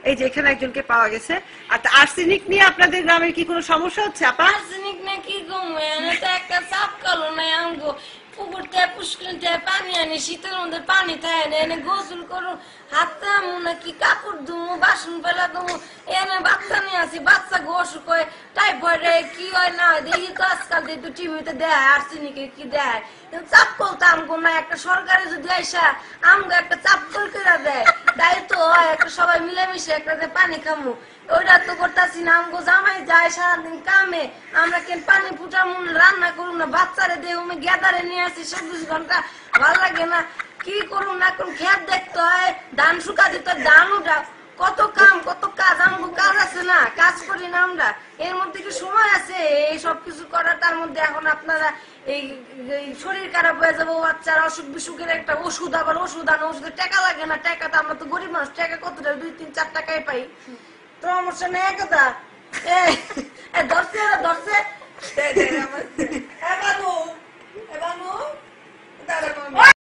এই যে এখানে একজনকে পাওয়া গেছে। আর আর্সেনিক নিয়ে আপনাদের গ্রামের কি কোনো সমস্যা হচ্ছে আপা? আর্সেনিক না কি কমে তো একটা চাপ কালো নাই আমগো পুকুর থেকে পুষ্করিণ থেকে পানি আনি শীতের মধ্যে পানি থাকে না এনে গোসল করো হাত আমু নাকি কাপড় ধুমু বাসন ফেলা ধুমু এনে বাচ্চা নিয়ে আসি বাচ্চা অসুখ হয় টাইফয়েড কি হয় না হয় দেখি তো আজকাল একটু টিভিতে দেয় আর্সেনিকে কি দেয় চাপ করতে আমগো না একটা সরকারে যদি আইসা আমগো একটা চাপ করে দেয় দায়িত্ব হয় একটা সবাই মিলেমিশে একটা পানি খামু ওইটা তো করতেছি না আমগো জামাই যায় সারাদিন কামে আমরা কেন পানি ফুটামু রান্না করুন না বাচ্চারে দেহ গেদারে নিয়ে আসি 24 ঘন্টা ভাল লাগে না কি করুন না করুন খেত দেখতে হয় ধান শুকা দিতে ধান উঠা কত কাম কত কাজ আমগো কাজ আছে না কাজ করি না আমরা এর মধ্যে কি সময় আছে এই সব কিছু করার তার মধ্যে এখন আপনারা এই শরীর খারাপ হয়ে যাবো বাচ্চার অসুখ বিসুখের একটা ওষুধ আবার ওষুধ আনা ওষুধের টাকা লাগে না টাকা তো আমরা তো গরিব মানুষ টাকা কত 2-3-4 টাকায় পাই সমস্যা নেই কথা ধরছে